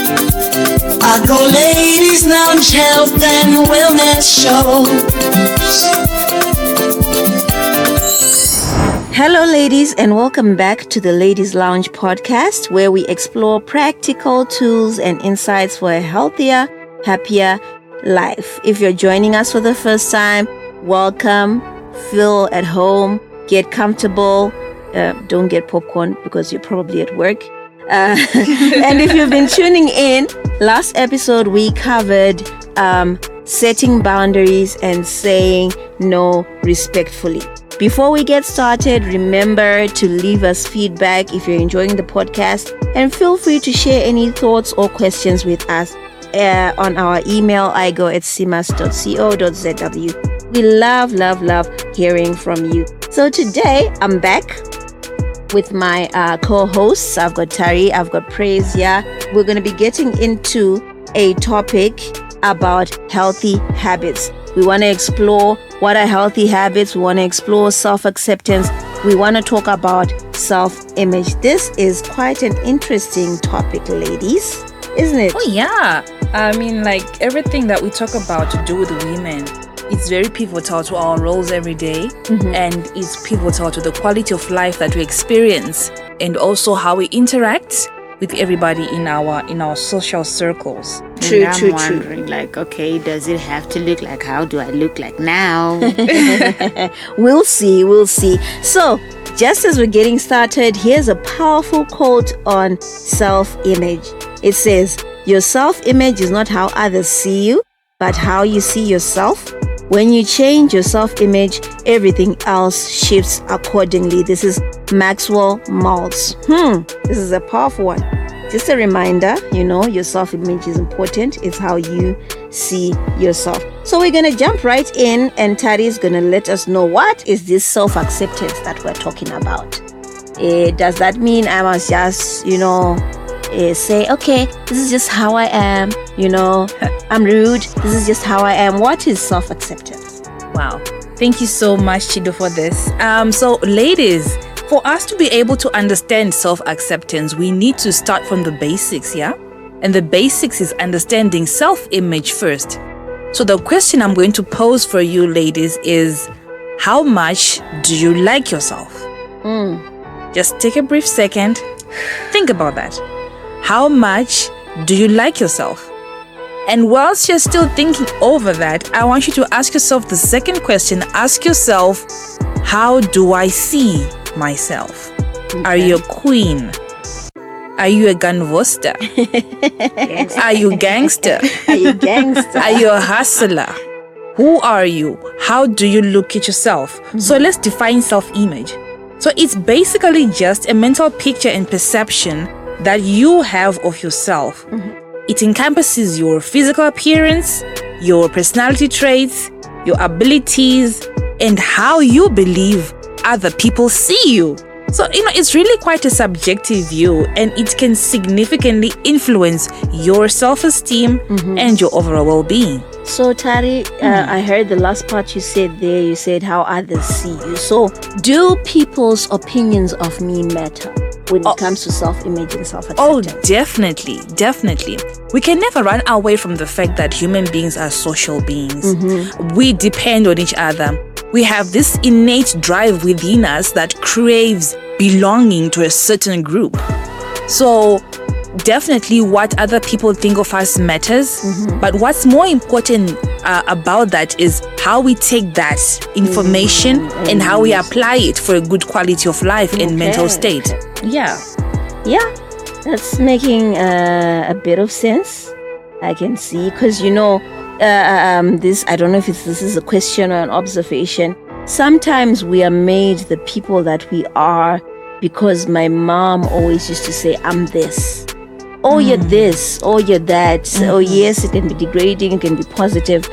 iGo Ladies Lounge Health and Wellness Show. Hello, ladies, and welcome back to the Ladies Lounge podcast, where we explore practical tools and insights for a healthier, happier life. If you're joining us for the first time, welcome. Feel at home. Get comfortable. Don't get popcorn because you're probably at work. And if you've been tuning in, last episode we covered setting boundaries and saying no respectfully. Before we get started, remember to leave us feedback if you're enjoying the podcast, and feel free to share any thoughts or questions with us on our email igo@simas.co.zw. We love hearing from you. So today I'm back with my co-hosts. I've got Tari, I've got Praise here. We're going to be getting into a topic about healthy habits. We want to explore what are healthy habits. We want to explore self-acceptance. We want to talk about self-image. This is quite an interesting topic, ladies, isn't it? Oh, yeah. I mean, like everything that we talk about to do with women, it's very pivotal to our roles every day, and it's pivotal to the quality of life that we experience, and also how we interact with everybody in our social circles. True. Wondering, like, okay, does it have to look like? How do I look like now? We'll see. So, just as we're getting started, here's a powerful quote on self-image. It says, "Your self-image is not how others see you, but how you see yourself. When you change your self-image, everything else shifts accordingly." This is Maxwell Maltz. This is a powerful one. Just a reminder, your self-image is important. It's how you see yourself. So we're going to jump right in, and Tari is going to let us know what is this self-acceptance that we're talking about. Does that mean I must just, say, okay, this is just how I am, I'm rude, this is just how I am. What is self-acceptance? Wow. Thank you so much, Chido, for this. So ladies, for us to be able to understand self-acceptance, we need to start from the basics, yeah? And the basics is understanding self-image first. So the question I'm going to pose for you, ladies, is how much do you like yourself? Just take a brief second. Think about that. How much do you like yourself? And whilst you're still thinking over that, I want you to ask yourself the second question. Ask yourself, how do I see myself? Okay. Are you a queen? Are you a gunvoster? Are you gangster? Are you gangster? Are you a hustler? Who are you? How do you look at yourself? So let's define self-image. So it's basically just a mental picture and perception that you have of yourself. It encompasses your physical appearance, your personality traits, your abilities, and how you believe other people see you. So, it's really quite a subjective view, and it can significantly influence your self-esteem and your overall well-being. So, Tari, I heard the last part you said there. You said how others see you. So, do people's opinions of me matter when it comes to self-image and self-acceptance? Oh, definitely. We can never run away from the fact that human beings are social beings. We depend on each other. We have this innate drive within us that craves belonging to a certain group. So definitely what other people think of us matters. But what's more important about that is how we take that information and how we apply it for a good quality of life and mental state. Yeah, that's making a bit of sense. I can see, because this, I don't know if this is a question or an observation. Sometimes we are made the people that we are because my mom always used to say, I'm this. Oh, you're this. Oh, you're that. Oh, yes, it can be degrading. It can be positive.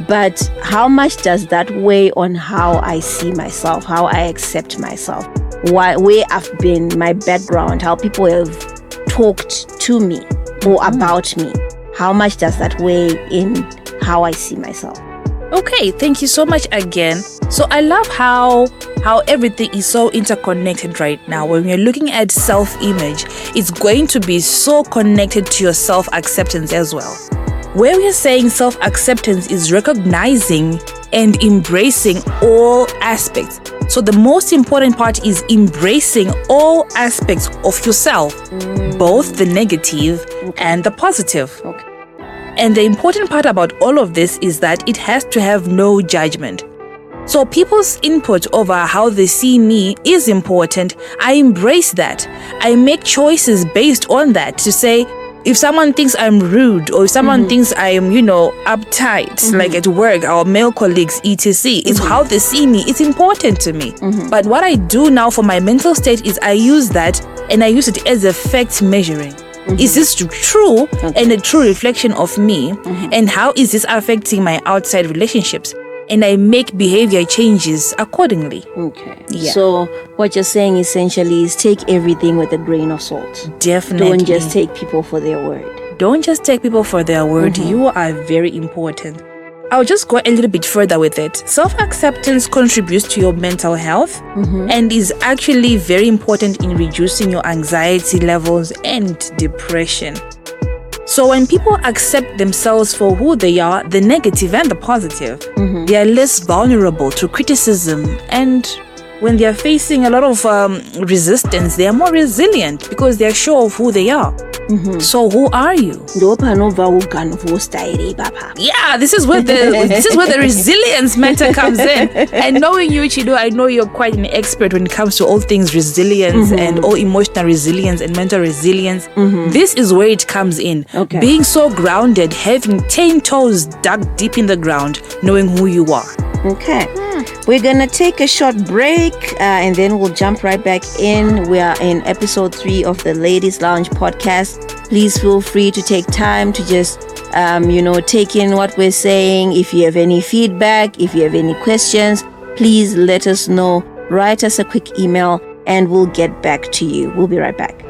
But how much does that weigh on how I see myself, how I accept myself, where I've been, my background, how people have talked to me or about me? How much does that weigh in how I see myself? Okay, thank you so much again. So I love how how everything is so interconnected right now. When you're looking at self-image, it's going to be so connected to your self-acceptance as well. Where we are saying self-acceptance is recognizing and embracing all aspects. So the most important part is embracing all aspects of yourself, both the negative and the positive. Okay. And the important part about all of this is that it has to have no judgment. So people's input over how they see me is important. I embrace that. I make choices based on that to say, if someone thinks I'm rude or if someone thinks I am, uptight, like at work, our male colleagues, etc., it's how they see me. It's important to me. But what I do now for my mental state is I use that and I use it as a fact measuring. Is this true and a true reflection of me? And how is this affecting my outside relationships? And I make behavior changes accordingly. Okay. Yeah. So what you're saying essentially is take everything with a grain of salt. Definitely. Don't just take people for their word. Don't just take people for their word. You are very important. I'll just go a little bit further with it. Self-acceptance contributes to your mental health and is actually very important in reducing your anxiety levels and depression. So when people accept themselves for who they are, the negative and the positive, they are less vulnerable to criticism. And when they are facing a lot of resistance, they are more resilient because they are sure of who they are. So who are you? Yeah, this is where the resilience matter comes in. And knowing you, Chido, I know you're quite an expert when it comes to all things resilience and all emotional resilience and mental resilience. This is where it comes in. Okay. Being so grounded, having 10 toes dug deep in the ground, knowing who you are. Okay. We're going to take a short break and then we'll jump right back in. We are in episode 3 of the Ladies Lounge podcast. Please feel free to take time to just, take in what we're saying. If you have any feedback, if you have any questions, please let us know. Write us a quick email and we'll get back to you. We'll be right back.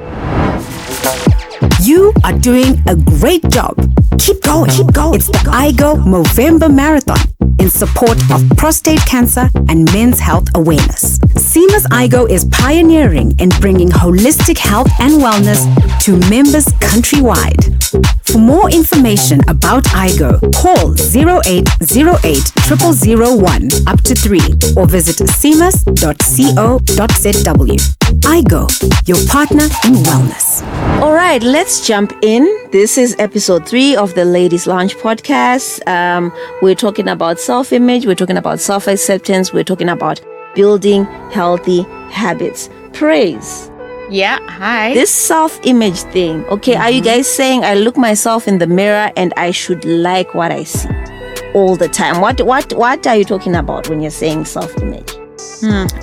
You are doing a great job. Keep going. It's the iGo Movember Marathon in support of prostate cancer and men's health awareness. Seamless iGo is pioneering in bringing holistic health and wellness to members countrywide. For more information about iGo, call 0808 0001 up to 3 or visit seamless.co.zw. iGo, your partner in wellness. All right, let's jump in. This is episode 3 of the Ladies Lounge podcast. We're talking about self-image. We're talking about self-acceptance. We're talking about building healthy habits. Praise. Yeah, hi. This self-image thing. Okay, are you guys saying I look myself in the mirror and I should like what I see all the time? What are you talking about when you're saying self-image?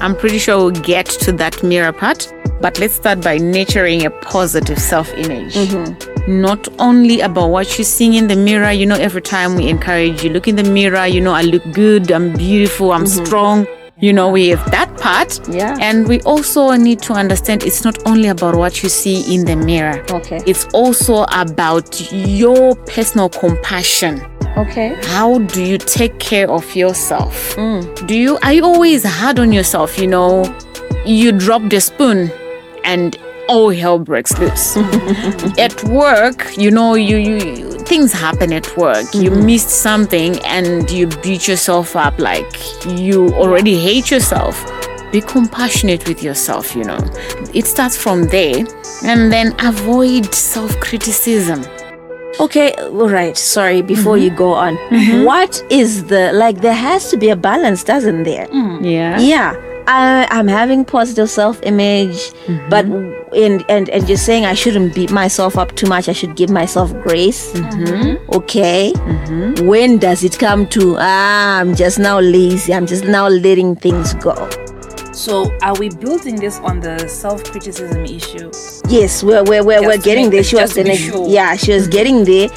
I'm pretty sure we'll get to that mirror part, but let's start by nurturing a positive self-image. Not only about what you're seeing in the mirror. Every time we encourage you, look in the mirror, I look good, I'm beautiful, I'm strong. We have that part. Yeah. And we also need to understand it's not only about what you see in the mirror. Okay. It's also about your personal compassion. Okay. How do you take care of yourself? Are you always hard on yourself? You drop the spoon and all hell breaks loose. At work, you things happen at work. You missed something and you beat yourself up like you already hate yourself. Be compassionate with yourself, It starts from there. And then avoid self-criticism. Okay, all right. Sorry, before you go on. What is there has to be a balance, doesn't there? Yeah. Yeah. I'm having positive self-image, but and you're saying I shouldn't beat myself up too much. I should give myself grace. Okay. When does it come to I'm just now lazy? I'm just now letting things go. So are we building this on the self-criticism issue? Yes, we're getting there. She was getting there.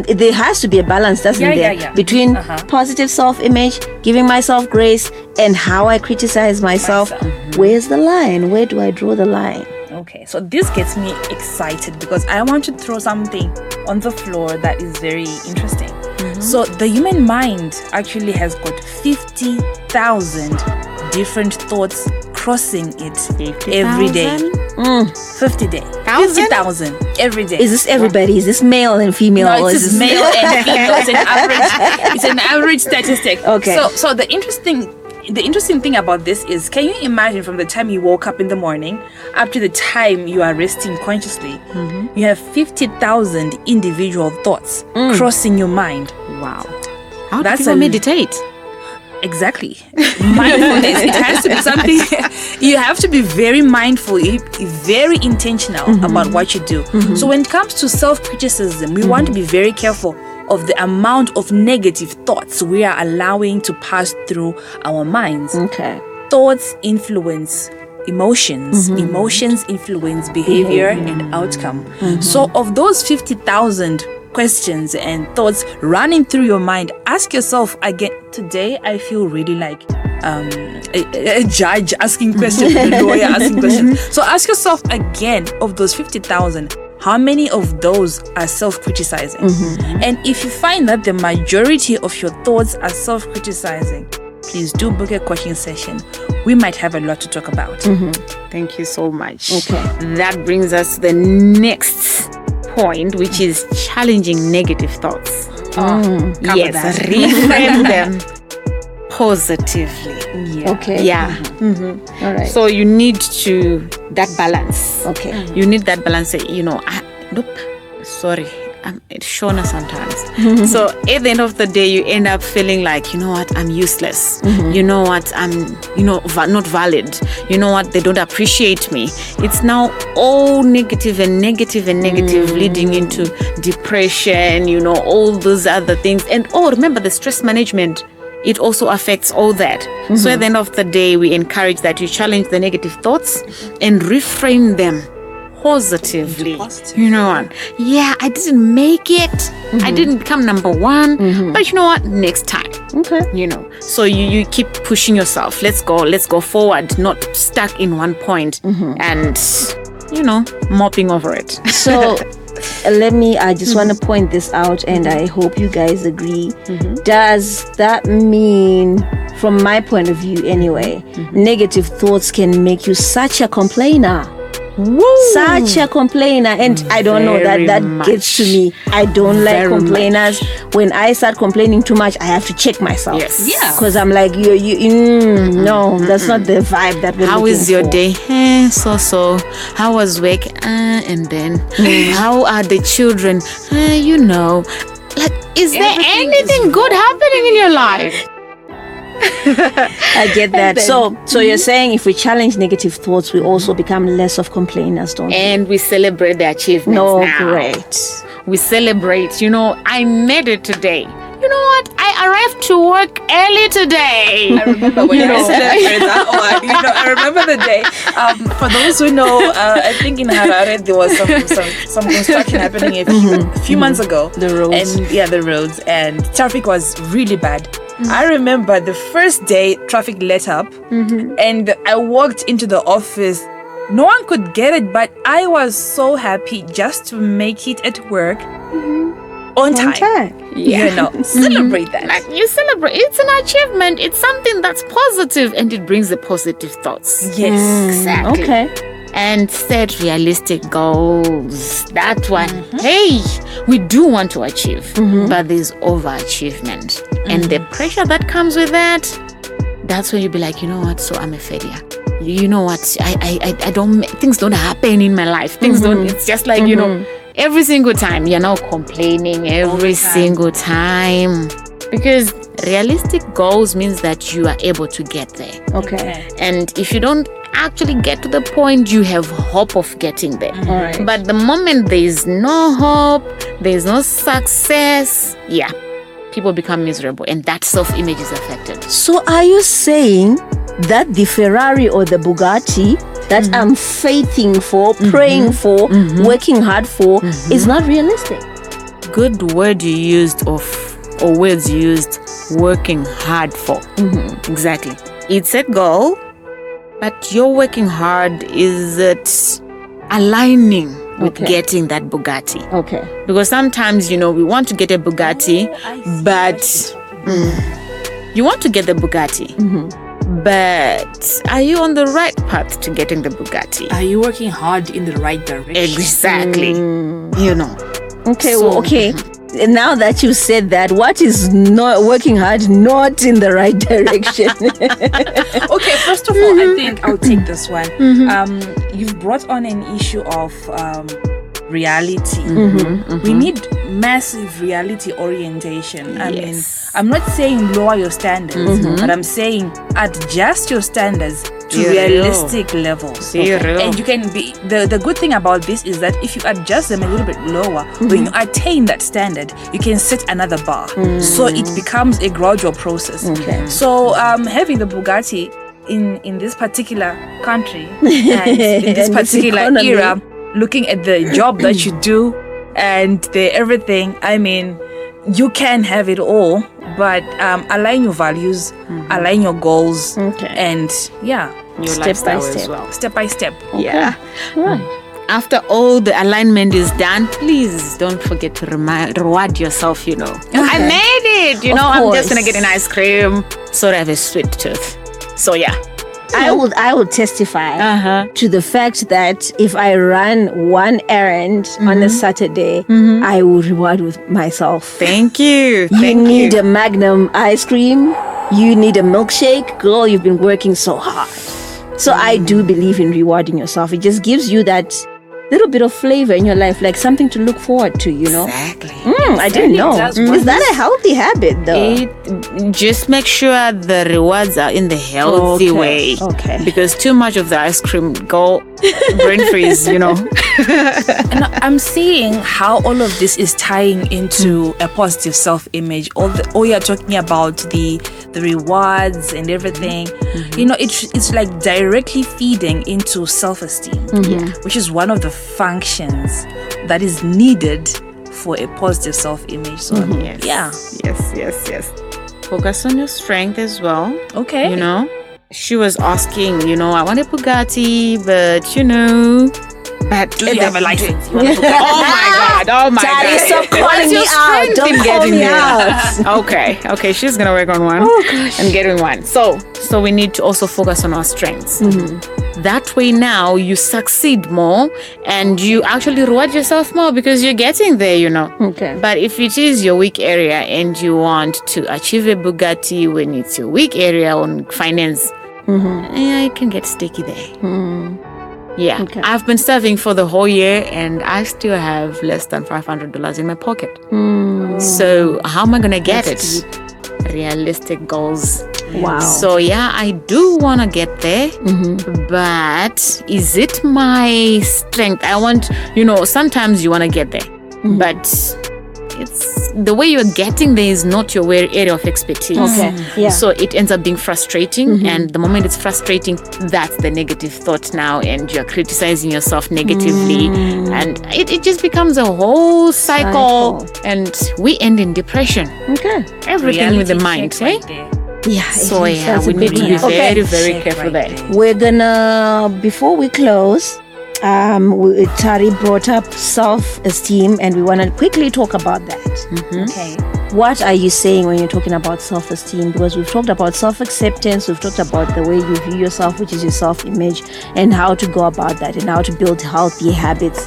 There has to be a balance, doesn't there? Between positive self-image, giving myself grace, and how I criticize myself. Where's the line? Where do I draw the line? Okay, so this gets me excited because I want to throw something on the floor that is very interesting. So the human mind actually has got 50,000 different thoughts crossing it every day. 50 day. 50,000 every day. Is this everybody? Is this male and female? No, or it's is just this male and female. It's an average statistic. Okay. So the interesting thing about this is, can you imagine from the time you woke up in the morning up to the time you are resting consciously, you have 50,000 individual thoughts crossing your mind. Wow. How That's do people meditate? Exactly. Mindfulness. It has to be something. You have to be very mindful, very intentional about what you do. So when it comes to self-criticism, we want to be very careful of the amount of negative thoughts we are allowing to pass through our minds. Okay. Thoughts influence emotions. Emotions influence behavior and outcome. So of those 50,000 questions and thoughts running through your mind, ask yourself again, today I feel really like a judge asking questions, a lawyer asking questions. So ask yourself again, of those 50,000, how many of those are self-criticizing? And if you find that the majority of your thoughts are self-criticizing, please do book a coaching session. We might have a lot to talk about. Thank you so much. Okay. That brings us to the next point, which is challenging negative thoughts. Yes, that. reframe them positively. Okay. Yeah. All right. So you need that balance. Okay. You need that balance. Sorry. It's Shona sometimes. So at the end of the day, you end up feeling like, you know what, I'm useless. You know what, I'm, not valid. You know what, they don't appreciate me. It's now all negative and negative and negative, leading into depression, all those other things. And remember the stress management, it also affects all that. So at the end of the day, we encourage that you challenge the negative thoughts and reframe them positively. You know what? Yeah, I didn't make it. I didn't become number one. But you know what? Next time. Okay. So you keep pushing yourself. Let's go forward, not stuck in one point and mopping over it. So I just want to point this out, and I hope you guys agree. Does that mean, from my point of view anyway, negative thoughts can make you such a complainer? Such a complainer, and I don't know, that gets to me. I don't like complainers. When I start complaining too much, I have to check myself. Yes. Yeah. Because I'm like, no, that's not the vibe that we're How looking is your for. day? So. How was work? And then, how are the children? Like, is there anything good happening in your life? I get that. So you're saying if we challenge negative thoughts, we also become less of complainers, don't we? And we celebrate the achievements now. Great. We celebrate, I made it today. You know what? I arrived to work early today. I remember when I celebrated that one. I remember the day. For those who know, I think in Harare there was some construction happening a few months ago. The roads. And the roads, and traffic was really bad. I remember the first day traffic let up, and I walked into the office. No one could get it, but I was so happy just to make it at work on time. Celebrate that. Like, you celebrate. It's an achievement. It's something that's positive, and it brings the positive thoughts. Yes. Exactly. Okay. And set realistic goals. That one, hey, we do want to achieve, but there's overachievement. And the pressure that comes with that's when you be like, you know what, so I'm a failure. You know what, I don't, things don't happen in my life. Things don't, it's just like, every single time you're now complaining every single time. Because realistic goals means that you are able to get there. Okay. And if you don't actually get to the point, you have hope of getting there. All right. But the moment there is no hope, there is no success, people become miserable, and that self-image is affected. So are you saying that the Ferrari or the Bugatti that I'm faithing for, praying for, working hard for is not realistic? Good word you used or words you used, working hard for. Exactly. It's a goal, but your working hard is aligning with getting that Bugatti. Okay. Because sometimes, we want to get a Bugatti, but you want to get the Bugatti, But are you on the right path to getting the Bugatti? Are you working hard in the right direction? Exactly. You know. Okay, So- okay. Now that you said that, what is not working hard, not in the right direction? Okay, first of all, I think I'll take this one. You've brought on an issue of reality. We need massive reality orientation. I mean, I'm not saying lower your standards, but I'm saying adjust your standards to Be real. realistic levels. Be real. And you can be the good thing about this is that if you adjust them a little bit lower, when you attain that standard, you can set another bar. So it becomes a gradual process. So having the Bugatti in this particular country and in this And this particular economy. era, looking at the job that you do and the everything, I mean, you can have it all, but align your values, align your goals, and Your Step lifestyle by as step. well. step by step. Yeah. Right. After all the alignment is done, please don't forget to reward yourself, you know. I made it, you Of know, I'm just course. gonna get an ice cream. Sorry, I have a sweet tooth. So yeah. I would testify Uh-huh. to the fact that if I run one errand on a Saturday, I will reward with myself. Thank you. You Thank need you. a Magnum ice cream. You need a milkshake. Girl, you've been working so hard. So I do believe in rewarding yourself. It just gives you that little bit of flavor in your life, like something to look forward to, you know? Exactly. I didn't know. does Is that a healthy habit, though? It just make sure the rewards are in the healthy Okay, way. okay. Because too much of the ice cream go brain freeze, you know. And I'm seeing how all of this is tying into a positive self-image. All you're talking about the rewards and everything. You know, it's like directly feeding into self-esteem, which is one of the functions that is needed for a positive self-image. So Yes. yeah, Yes. Focus on your strength as well. okay. You know, she was asking, you know, I want a Bugatti, but you know, but Do you have a license? You want to Oh my God! Daddy, God! stop calling What's me your out. strength Don't in call getting me there? out. Okay, she's gonna work on one. Oh, gosh. And getting one. So we need to also focus on our strengths. That way now you succeed more and you actually reward yourself more because you're getting there, you know. Okay. But if it is your weak area and you want to achieve a Bugatti when it's your weak area on finance, it can get sticky there. Yeah. Okay. I've been serving for the whole year and I still have less than $500 in my pocket. So how am I going to get That's it? Realistic goals. Wow. So yeah, I do want to get there, but is it my strength? I want, you know, sometimes you want to get there, but it's the way you're getting there is not your area of expertise. Okay. Yeah. So it ends up being frustrating, and the moment it's frustrating, that's the negative thought now, and you're criticizing yourself negatively, and it just becomes a whole cycle, and we end in depression. Okay. Everything with the mind, check eh? right there. Yeah. So yeah, that's a we need big to be one. Okay. very, very Check careful right there. there. We're gonna, before we close, Tari brought up self-esteem, and we want to quickly talk about that. Okay. What are you saying when you're talking about self-esteem? Because we've talked about self-acceptance, we've talked about the way you view yourself, which is your self-image, and how to go about that, and how to build healthy habits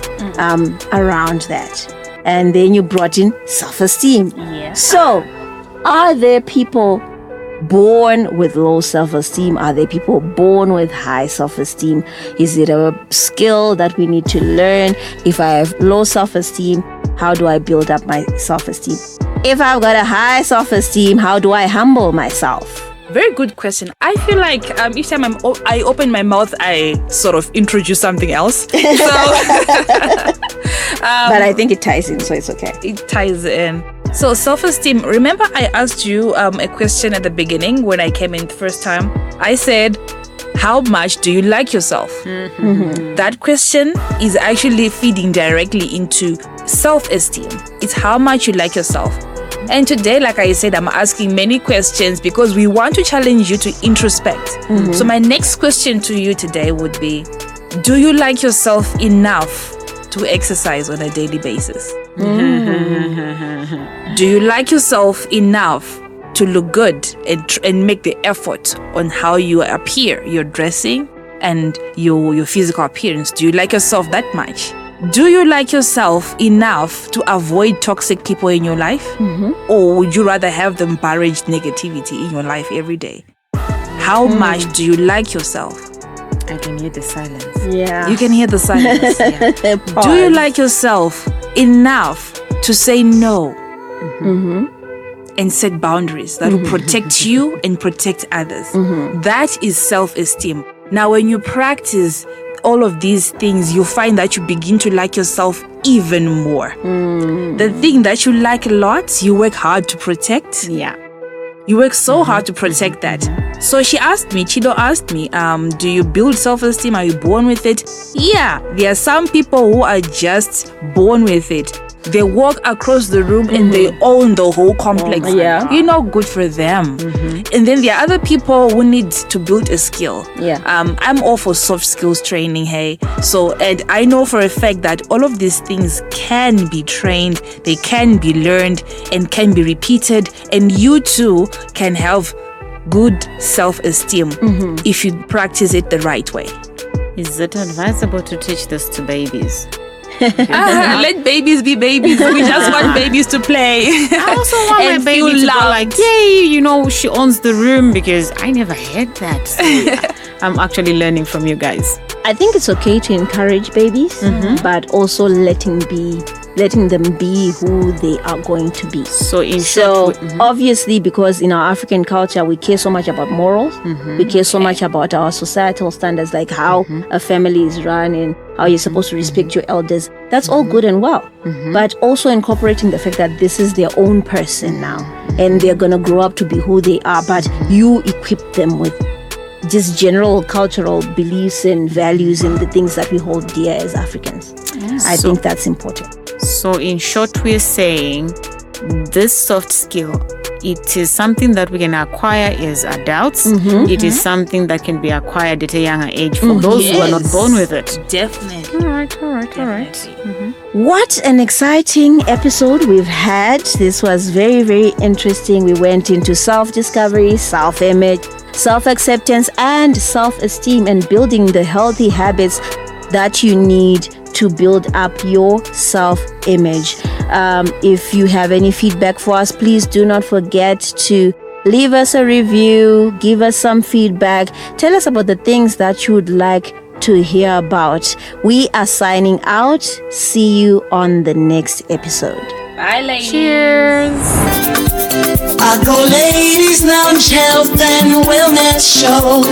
around that. And then you brought in self-esteem. Yes. So, are there people born with low self-esteem? Are there people born with high self-esteem? Is it a skill that we need to learn? If I have low self-esteem, how do I build up my self-esteem? If I've got a high self-esteem, how do I humble myself? Very good question. I feel like each time I open my mouth, I sort of introduce something else. So But I think it ties in, so it's okay. it ties in. So self-esteem. Remember, I asked you a question at the beginning when I came in the first time. I said, "How much do you like yourself?" That question is actually feeding directly into self-esteem. It's how much you like yourself. And today, like I said, I'm asking many questions because we want to challenge you to introspect. So my next question to you today would be, do you like yourself enough to exercise on a daily basis? Do you like yourself enough to look good and make the effort on how you appear, your dressing and your physical appearance? Do you like yourself that much? Do you like yourself enough to avoid toxic people in your life? Or would you rather have them barrage negativity in your life every day? How much do you like yourself? I can hear the silence. Yeah. You can hear the silence. Yeah. Pause. Do you like yourself enough to say no and set boundaries that will protect you and protect others? That is self-esteem. Now, when you practice all of these things, you find that you begin to like yourself even more. The thing that you like a lot, you work hard to protect. Yeah. You work so hard to protect that. So Chido asked me, do you build self-esteem? Are you born with it? Yeah, there are some people who are just born with it. They walk across the room and they own the whole complex. Yeah. Good for them. And then there are other people who need to build a skill. Yeah. I'm all for soft skills training, hey. So, and I know for a fact that all of these things can be trained, they can be learned and can be repeated. And you too can have good self-esteem if you practice it the right way. Is it advisable to teach this to babies? Let babies be babies. We just want babies to play. I also want my And baby feel to go loved. like, yay, she owns the room, because I never heard that. So, yeah, I'm actually learning from you guys. I think it's okay to encourage babies, but also letting them be who they are going to be. So in So short, obviously, because in our African culture, we care so much about morals, we care so much about our societal standards, like how a family is run and how you're supposed to respect your elders. That's all good and well, but also incorporating the fact that this is their own person now, and they're gonna grow up to be who they are. But you equip them with just general cultural beliefs and values and the things that we hold dear as Africans. I think that's important. So in short, we're saying this soft skill, it is something that we can acquire as adults. It is something that can be acquired at a younger age for those who are not born with it. Definitely. All right. What an exciting episode we've had. This was very, very interesting. We went into self-discovery, self-image, self-acceptance, and self-esteem, and building the healthy habits that you need to build up your self-image. If you have any feedback for us, please do not forget to leave us a review, give us some feedback, tell us about the things that you would like to hear about. We are signing out. See you on the next episode. Bye, ladies. Cheers. iGo Ladies Lounge Health and Wellness Show.